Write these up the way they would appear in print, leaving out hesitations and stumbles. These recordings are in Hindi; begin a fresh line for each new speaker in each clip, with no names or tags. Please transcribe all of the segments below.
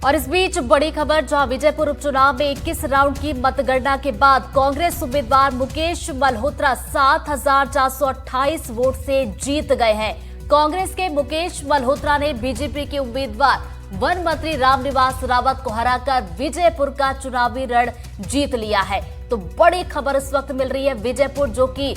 और इस बीच बड़ी खबर, जहां विजयपुर उपचुनाव में 21 राउंड की मतगणना के बाद कांग्रेस उम्मीदवार मुकेश मल्होत्रा 7,428 वोट से जीत गए हैं। कांग्रेस के मुकेश मल्होत्रा ने बीजेपी के उम्मीदवार वन मंत्री रामनिवास रावत को हराकर विजयपुर का चुनावी रण जीत लिया है। तो बड़ी खबर इस वक्त मिल रही है। विजयपुर, जो कि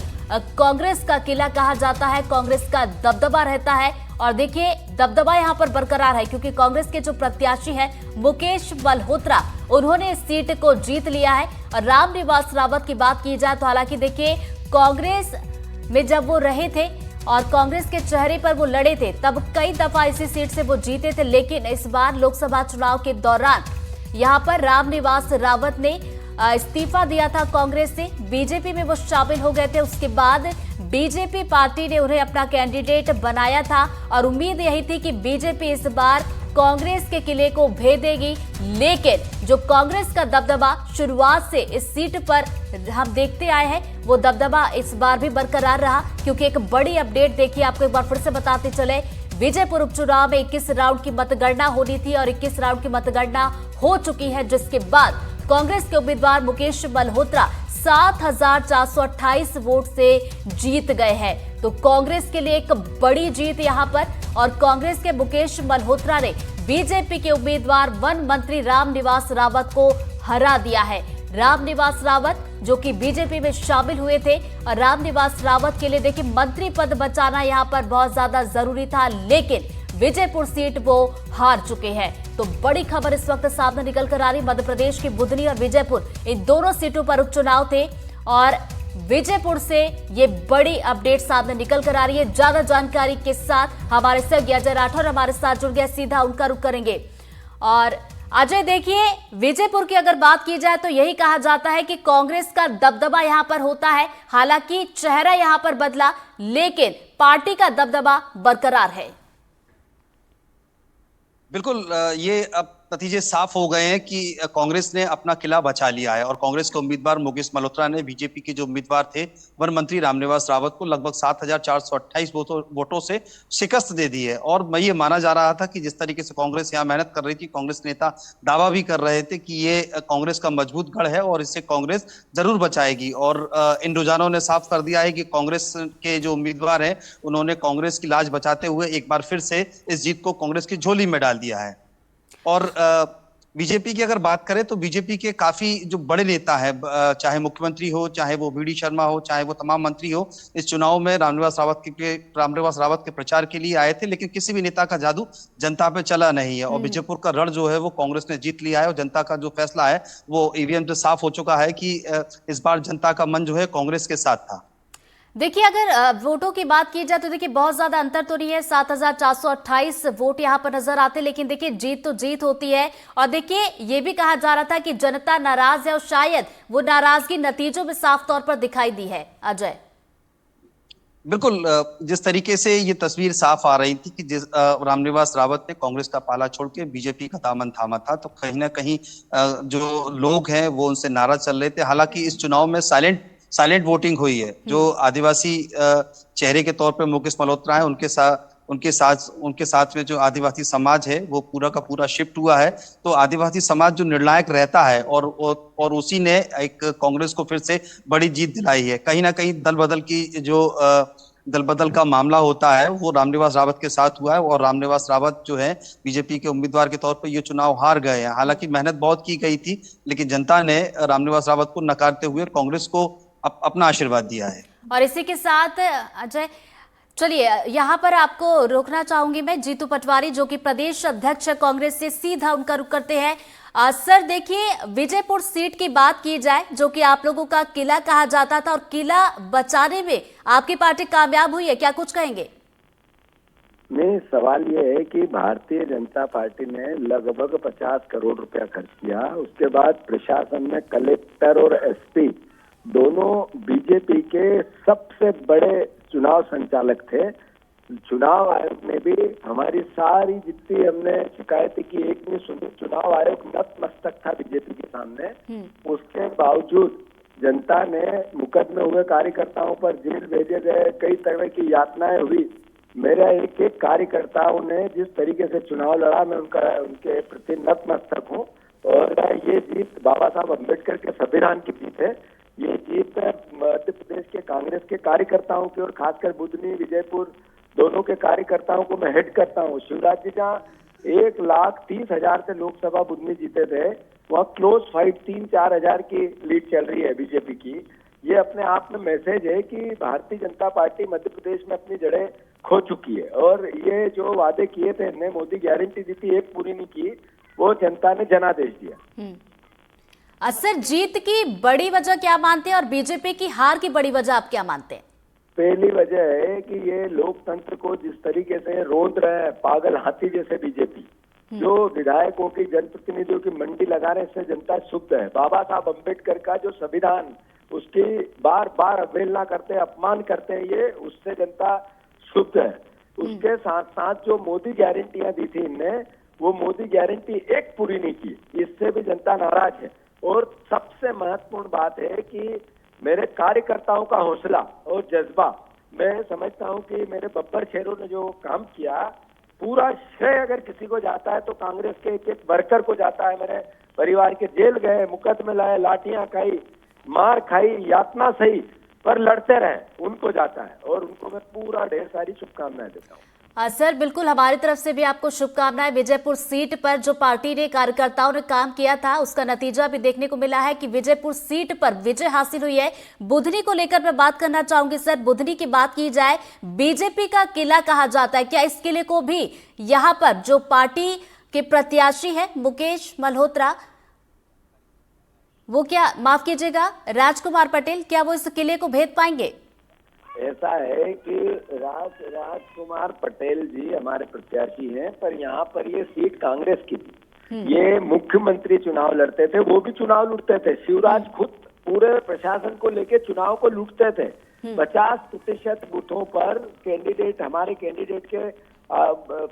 कांग्रेस का किला कहा जाता है, कांग्रेस का दबदबा रहता है, और देखिए दबदबा यहां पर बरकरार है क्योंकि कांग्रेस के जो प्रत्याशी हैं मुकेश मल्होत्रा, उन्होंने इस सीट को जीत लिया है। और रामनिवास रावत की बात की जाए तो हालांकि देखिए कांग्रेस में जब वो रहे थे और कांग्रेस के चेहरे पर वो लड़े थे, तब कई दफा इसी सीट से वो जीते थे, लेकिन इस बार लोकसभा चुनाव के दौरान यहां पर रामनिवास रावत ने इस्तीफा दिया था कांग्रेस से, बीजेपी में वो शामिल हो गए थे। उसके बाद बीजेपी पार्टी ने उन्हें अपना कैंडिडेट बनाया था और उम्मीद यही थी कि बीजेपी इस बार कांग्रेस के किले को भेदेगी, लेकिन जो कांग्रेस का दबदबा शुरुआत से इस सीट पर हम देखते आए हैं, वो दबदबा इस बार भी बरकरार रहा। क्योंकि एक बड़ी अपडेट देखिए, आपको एक बार फिर से बताते चले, विजयपुर उपचुनाव में 21 राउंड की मतगणना होनी थी और 21 राउंड की मतगणना हो चुकी है, जिसके बाद कांग्रेस के उम्मीदवार मुकेश मल्होत्रा 7,428 वोट से जीत गए हैं। तो कांग्रेस के लिए एक बड़ी जीत यहां पर, और कांग्रेस के मुकेश मल्होत्रा ने बीजेपी के उम्मीदवार वन मंत्री रामनिवास रावत को हरा दिया है। रामनिवास रावत जो कि बीजेपी में शामिल हुए थे, और रामनिवास रावत के लिए देखिए मंत्री पद बचाना यहां पर बहुत ज्यादा जरूरी था, लेकिन विजयपुर सीट वो हार चुके हैं। तो बड़ी खबर इस वक्त सामने निकल कर आ रही, मध्य प्रदेश की बुधनी और विजयपुर, इन दोनों सीटों पर उपचुनाव थे और विजयपुर से ये बड़ी अपडेट सामने निकल कर आ रही है। ज्यादा जानकारी के साथ हमारे सहयोगी अजय राठौर हमारे साथ जुड़ गया, सीधा उनका रुख करेंगे। और अजय, देखिए विजयपुर की अगर बात की जाए तो यही कहा जाता है कि कांग्रेस का दबदबा यहां पर होता है, हालांकि चेहरा यहां पर बदला, लेकिन पार्टी का दबदबा बरकरार है।
बिल्कुल, ये अब नतीजे साफ हो गए हैं कि कांग्रेस ने अपना किला बचा लिया है और कांग्रेस के उम्मीदवार मुकेश मल्होत्रा ने बीजेपी के जो उम्मीदवार थे वन मंत्री रामनिवास रावत को लगभग 7,428 वोटों से शिकस्त दे दी है। और मैं ये माना जा रहा था कि जिस तरीके से कांग्रेस यहाँ मेहनत कर रही थी, कांग्रेस नेता दावा भी कर रहे थे कि ये कांग्रेस का मजबूत गढ़ है और इससे कांग्रेस जरूर बचाएगी। और इन रुझानों ने साफ कर दिया है कि कांग्रेस के जो उम्मीदवार हैं उन्होंने कांग्रेस की लाज बचाते हुए एक बार फिर से इस जीत को कांग्रेस की झोली में डाल दिया है। और बीजेपी की अगर बात करें तो बीजेपी के काफी जो बड़े नेता है, चाहे मुख्यमंत्री हो, चाहे वो वी डी शर्मा हो, चाहे वो तमाम मंत्री हो, इस चुनाव में रामनिवास रावत के प्रचार के लिए आए थे, लेकिन किसी भी नेता का जादू जनता पे चला नहीं है। और बीजेपुर का रण जो है वो कांग्रेस ने जीत लिया है और जनता का जो फैसला है वो ईवीएम से साफ हो चुका है कि इस बार जनता का मन जो है कांग्रेस के साथ था।
देखिए अगर वोटों की बात की जाए तो देखिए बहुत ज्यादा अंतर तो नहीं है, 7,428 वोट यहां पर नजर आते, लेकिन देखिए जीत तो जीत होती है। और देखिए ये भी कहा जा रहा था कि जनता नाराज है और शायद वो नाराजगी नतीजों में साफ तौर पर दिखाई दी है। अजय,
बिल्कुल, जिस तरीके से ये तस्वीर साफ आ रही थी कि जिस रामनिवास रावत ने कांग्रेस का पाला छोड़ के बीजेपी का दामन थामा था, तो कहीं ना कहीं जो लोग हैं वो उनसे नाराज चल रहे थे। हालांकि इस चुनाव में साइलेंट वोटिंग हुई है। जो आदिवासी चेहरे के तौर पे मुकेश मल्होत्रा है, उनके साथ में जो आदिवासी समाज है वो पूरा का पूरा शिफ्ट हुआ है। तो आदिवासी समाज जो निर्णायक रहता है और उसी ने एक कांग्रेस को फिर से बड़ी जीत दिलाई है। कहीं ना कहीं दल बदल का मामला होता है वो रामनिवास रावत के साथ हुआ है और रामनिवास रावत जो है बीजेपी के उम्मीदवार के तौर पर ये चुनाव हार गए हैं। हालांकि मेहनत बहुत की गई थी, लेकिन जनता ने रामनिवास रावत को नकारते हुए कांग्रेस को अपना आशीर्वाद दिया है।
और इसी के साथ अजय, चलिए यहाँ पर आपको रोकना चाहूंगी मैं। जीतू पटवारी जो कि प्रदेश अध्यक्ष कांग्रेस से, सीधा उनका रुख करते हैं। सर देखिए, विजयपुर सीट की बात की जाए जो कि आप लोगों का किला कहा जाता था, और किला बचाने में आपकी पार्टी कामयाब हुई है, क्या कुछ कहेंगे?
नहीं, सवाल ये है कि भारतीय जनता पार्टी ने लगभग 50 करोड़ रुपया खर्च किया। उसके बाद प्रशासन में कलेक्टर और एसपी दोनों बीजेपी के सबसे बड़े चुनाव संचालक थे। चुनाव आयोग ने भी हमारी सारी जितनी हमने शिकायतें की, एक नहीं सुनी। चुनाव आयोग नतमस्तक था बीजेपी के सामने। उसके बावजूद जनता ने मुकदमे हुए कार्यकर्ताओं पर जेल भेजे गए, कई तरह की यातनाएं हुई, मेरा एक एक कार्यकर्ताओं ने जिस तरीके से चुनाव लड़ा, मैं उनके प्रति नतमस्तक हूँ। और ये जीत बाबा साहब अम्बेडकर के संविधान की जीत है। ये जीत मध्य प्रदेश के कांग्रेस के कार्यकर्ताओं की और खासकर बुधनी विजयपुर दोनों के कार्यकर्ताओं को मैं हेड करता हूँ। शिवराज जी जहाँ 1,30,000 से लोकसभा बुधनी जीते थे, वहाँ क्लोज फाइट 3-4 हजार की लीड चल रही है बीजेपी की। ये अपने आप में मैसेज है कि भारतीय जनता पार्टी मध्य प्रदेश में अपनी जड़ें खो चुकी है। और ये जो वादे किए थे इनने, मोदी गारंटी दी थी, एक पूरी नहीं की, वो जनता ने जनादेश दिया।
सर, जीत की बड़ी वजह क्या मानते हैं और बीजेपी की हार की बड़ी वजह आप क्या मानते हैं?
पहली वजह है कि ये लोकतंत्र को जिस तरीके से रोंद रहे हैं पागल हाथी जैसे बीजेपी, जो विधायकों की जनप्रतिनिधियों की मंडी लगा रहे हैं, इससे जनता क्षुब्ध है। बाबा साहब अम्बेडकर का जो संविधान, उसकी बार बार अवहेलना करते हैं, अपमान करते हैं, ये उससे जनता क्षुब्ध है। उसके साथ साथ जो मोदी गारंटियां दी थी इनने, वो मोदी गारंटी एक पूरी नहीं की, इससे भी जनता नाराज है। और सबसे महत्वपूर्ण बात है कि मेरे कार्यकर्ताओं का हौसला और जज्बा, मैं समझता हूं कि मेरे बब्बर शेरों ने जो काम किया, पूरा श्रेय अगर किसी को जाता है तो कांग्रेस के एक एक वर्कर को जाता है। मेरे परिवार के जेल गए, मुकदमे लाए, लाठियां खाई, मार खाई, यातना सही, पर लड़ते रहे, उनको जाता है। और उनको मैं पूरा ढेर सारी शुभकामनाएं देता हूँ।
सर, बिल्कुल हमारी तरफ से भी आपको शुभकामनाएं। विजयपुर सीट पर जो पार्टी ने, कार्यकर्ताओं ने काम किया था, उसका नतीजा भी देखने को मिला है कि विजयपुर सीट पर विजय हासिल हुई है। बुधनी को लेकर मैं बात करना चाहूंगी। सर, बुधनी की बात की जाए, बीजेपी का किला कहा जाता है, क्या इस किले को भी यहाँ पर जो पार्टी के प्रत्याशी है मुकेश मल्होत्रा, वो क्या, माफ कीजिएगा, राजकुमार पटेल, क्या वो इस किले को भेद पाएंगे?
ऐसा है कि राजकुमार पटेल जी हमारे प्रत्याशी हैं, पर यहाँ पर ये सीट कांग्रेस की थी। ये मुख्यमंत्री चुनाव लड़ते थे, वो भी चुनाव लूटते थे। शिवराज खुद पूरे प्रशासन को लेके चुनाव को लूटते थे। 50% बूथों पर कैंडिडेट, हमारे कैंडिडेट के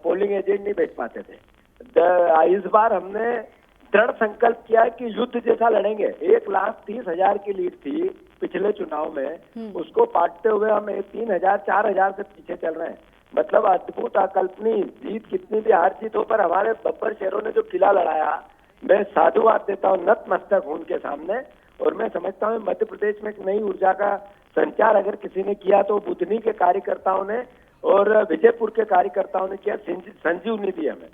पोलिंग एजेंट नहीं भेज पाते थे। इस बार हमने दृढ़ संकल्प किया कि युद्ध जैसा लड़ेंगे। 1,30,000 की लीड थी पिछले चुनाव में, उसको पाटते हुए हम 3,000-4,000 से पीछे चल रहे हैं। मतलब अद्भुत, अकल्पनीय जीत। कितनी भी हार जीत हो, पर हमारे बब्बर शेरों ने जो किला लड़ाया, मैं साधुवाद देता हूँ, नतमस्तक हूं उनके सामने। और मैं समझता हूँ मध्य प्रदेश में एक नई ऊर्जा का संचार अगर किसी ने किया तो बुधनी के कार्यकर्ताओं ने और विजयपुर के कार्यकर्ताओं ने किया। संजीवनी दी हमें।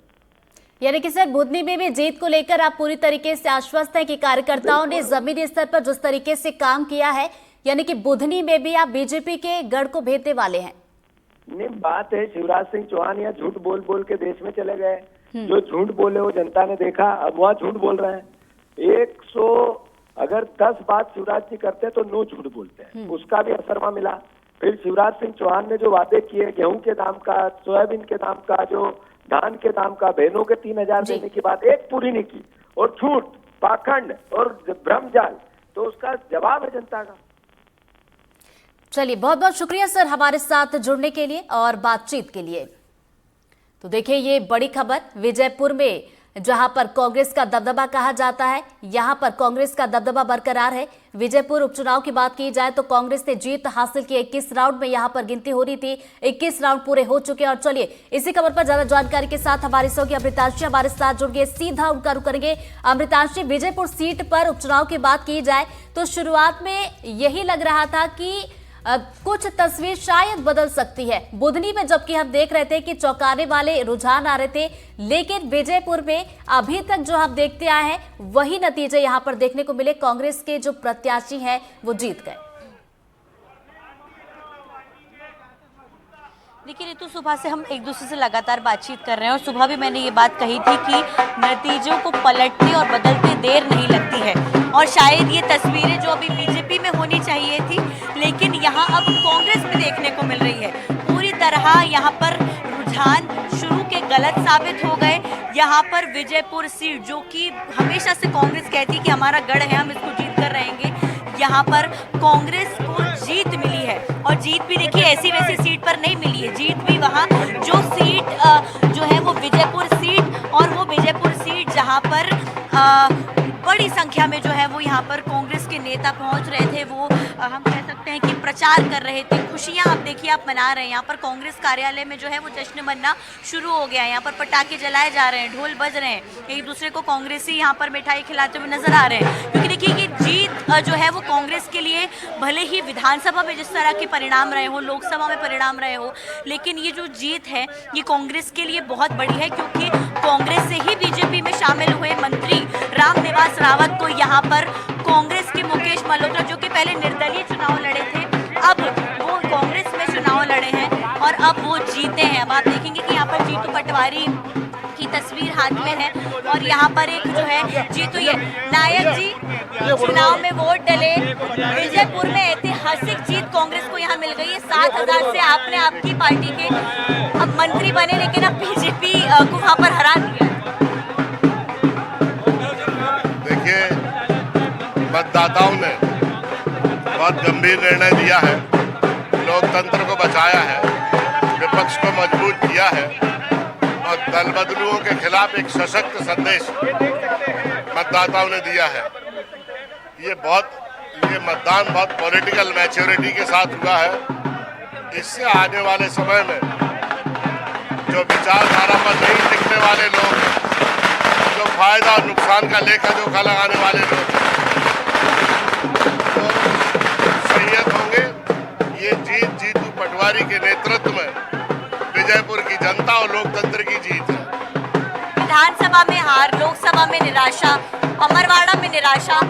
यानी कि सर, बुधनी में भी जीत को लेकर आप पूरी तरीके से आश्वस्त हैं कि कार्यकर्ताओं ने जमीनी स्तर पर जिस तरीके से काम किया है, यानी कि बुधनी में भी आप बीजेपी के गढ़ को भेदने वाले हैं?
नहीं, बात है शिवराज सिंह चौहान यहाँ झूठ बोल बोल के देश में चले गए। जो झूठ बोले वो जनता ने देखा, अब वहाँ झूठ बोल रहे हैं। 110 बात शिवराज जी करते तो 9 झूठ बोलते हैं, उसका भी असर वहाँ मिला। फिर शिवराज सिंह चौहान ने जो वादे किए, गेहूं के दाम का, सोयाबीन के दाम का, जो धान के दाम का, बहनों के 3,000 देने की बात, एक पूरी नहीं की। और झूठ, पाखंड और भ्रमजाल, तो उसका जवाब है जनता का।
चलिए, बहुत बहुत शुक्रिया सर हमारे साथ जुड़ने के लिए और बातचीत के लिए। तो देखिए, ये बड़ी खबर, विजयपुर में जहां पर कांग्रेस का दबदबा कहा जाता है, यहां पर कांग्रेस का दबदबा बरकरार है। विजयपुर उपचुनाव की बात की जाए तो कांग्रेस ने जीत हासिल की। 21 राउंड में यहां पर गिनती हो रही थी, 21 राउंड पूरे हो चुके हैं। और चलिए, इसी खबर पर ज्यादा जानकारी के साथ हमारे सहयोगी अमृतांशी हमारे साथ जुड़ गए, सीधा उनका रुख करेंगे। अमृतांशी, विजयपुर सीट पर उपचुनाव की बात की जाए तो शुरुआत में यही लग रहा था कि कुछ तस्वीर शायद बदल सकती है बुधनी में, जबकि हम देख रहे थे कि चौंकाने वाले रुझान आ रहे थे, लेकिन विजयपुर में अभी तक जो हम देखते आए हैं वही नतीजे यहां पर देखने को मिले। कांग्रेस के जो प्रत्याशी हैं वो जीत गए।
देखिए रितु, सुबह से हम एक दूसरे से लगातार बातचीत कर रहे हैं और सुबह भी मैंने ये बात कही थी कि नतीजों को पलटते और बदलते देर नहीं लगती है। और शायद ये तस्वीरें जो अभी बीजेपी में होनी चाहिए थी, लेकिन यहाँ अब कांग्रेस में देखने को मिल रही है। पूरी तरह यहाँ पर रुझान शुरू के गलत साबित हो गए। यहाँ पर विजयपुर सीट, जो कि हमेशा से कांग्रेस कहती कि हमारा गढ़ है, हम इसको जीत कर रहेंगे, यहाँ पर कांग्रेस को जीत मिली है। और जीत भी देखिए ऐसी वैसी सीट पर नहीं मिली है, जीत भी वहाँ जो सीट जो है वो विजयपुर सीट, और वो विजयपुर सीट जहाँ पर बड़ी संख्या में जो है वो यहाँ पर कांग्रेस के नेता पहुंच रहे थे। वो हम कह सकते हैं कि प्रचार कर रहे थे, खुशियां आप देखिए आप मना रहे हैं। यहाँ पर कांग्रेस कार्यालय में जो है वो जश्न मनना शुरू हो गया है। यहाँ पर पटाखे जलाए जा रहे हैं, ढोल बज रहे हैं, एक दूसरे को कांग्रेसी यहाँ पर मिठाई खिलाते हुए नजर आ रहे हैं। क्योंकि देखिए कि जीत जो है वो कांग्रेस के लिए भले ही विधानसभा में जिस तरह के परिणाम रहे हो, लोकसभा में परिणाम रहे हो, लेकिन ये जो जीत है ये कांग्रेस के लिए बहुत बड़ी है। क्योंकि कांग्रेस से ही बीजेपी में शामिल हुए मंत्री रामनिवास रावत को यहाँ पर कांग्रेस के मुकेश मल्होत्रा, जो कि पहले निर्दलीय चुनाव लड़े थे, अब वो कांग्रेस में चुनाव लड़े हैं और अब वो जीते हैं। अब आप देखेंगे कि यहाँ पर जीतू पटवारी की तस्वीर हाथ में है और यहाँ पर एक जो है जीतू, ये नायक जी चुनाव में वोट डले, विजयपुर में ऐतिहासिक जीत कांग्रेस को यहाँ मिल गई है। 7,000 से आपने आपकी पार्टी के अब मंत्री बने, लेकिन अब बीजेपी को वहाँ पर हरा दिया।
देखिए, मतदाताओं ने बहुत गंभीर निर्णय दिया है, लोकतंत्र को बचाया है, विपक्ष को मजबूत किया है और दल बदलुओं के खिलाफ एक सशक्त संदेश मतदाताओं ने दिया है। ये मतदान बहुत पॉलिटिकल मैच्योरिटी के साथ हुआ है। इससे आने वाले समय में जो विचारधारा पर नहीं टिकने वाले लोग, जो फायदा और नुकसान का लेखा जोखा लगाने वाले लोग तो सैयद होंगे। ये जीत जीतू पटवारी के नेतृत्व में विजयपुर की जनता और लोकतंत्र की जीत है।
विधानसभा में हार, लोकसभा में निराशा, अमरवाड़ा में निराशा,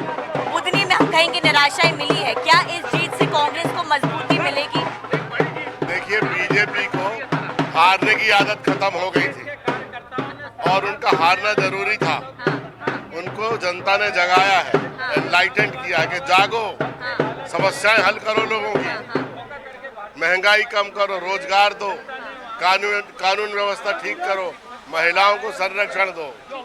बुधनी में हम कहेंगे निराशा ही मिली है। क्या इस जीत से कांग्रेस को मजबूती मिलेगी?
देखिए, बीजेपी को हारने की आदत खत्म हो गई थी और उनका हारना जरूरी था। उनको जनता ने जगाया है, एनलाइटेंड किया कि जागो, समस्याएं हल करो लोगों की, महंगाई कम करो, रोजगार दो, कानून व्यवस्था ठीक करो, महिलाओं को संरक्षण दो।
तो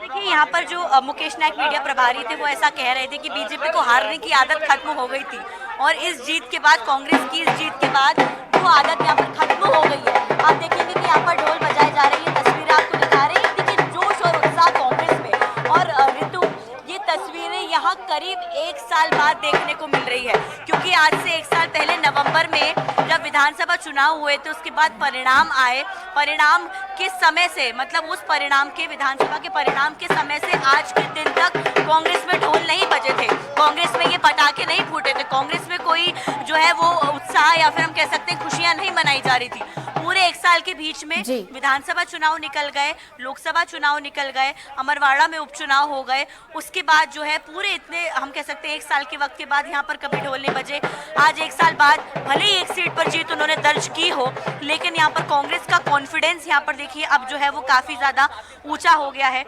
देखिए यहाँ पर जो मुकेश नायक मीडिया प्रभारी थे वो ऐसा कह रहे थे कि बीजेपी को हारने की आदत खत्म हो गई थी और इस जीत के बाद, कांग्रेस की इस जीत के बाद वो आदत यहाँ पर खत्म हो गई है। आप देखेंगे कि यहाँ पर ढोल बजाए जा रही है, तस्वीरें आपको दिखा रही है। देखिए जोश और उत्साह कांग्रेस में। और ऋतु, ये तस्वीरें यहाँ करीब 1 साल बाद देखने को मिल रही है। क्योंकि आज से 1 साल पहले नवंबर में जब विधानसभा चुनाव हुए थे, उसके बाद परिणाम आए। परिणाम के समय से, मतलब उस परिणाम के, विधानसभा के परिणाम के समय से आज के दिन तक कांग्रेस में ढोल नहीं बजे थे, कांग्रेस में ये पटाखे नहीं फूटे थे, कांग्रेस में कोई जो है वो उत्साह या फिर हम कह सकते हैं खुशियां नहीं मनाई जा रही थी। पूरे 1 साल के बीच में विधानसभा चुनाव निकल गए, लोकसभा चुनाव निकल गए, अमरवाड़ा में उपचुनाव हो गए। उसके बाद जो है पूरे इतने हम कह सकते हैं 1 साल के वक्त के बाद यहाँ पर कभी ढोल नहीं बजे। आज 1 साल बाद भले ही एक सीट पर जीत उन्होंने दर्ज की हो, लेकिन यहाँ पर कांग्रेस का कॉन्फिडेंस यहाँ पर देखिए अब जो है वो काफी ज्यादा ऊंचा हो गया है।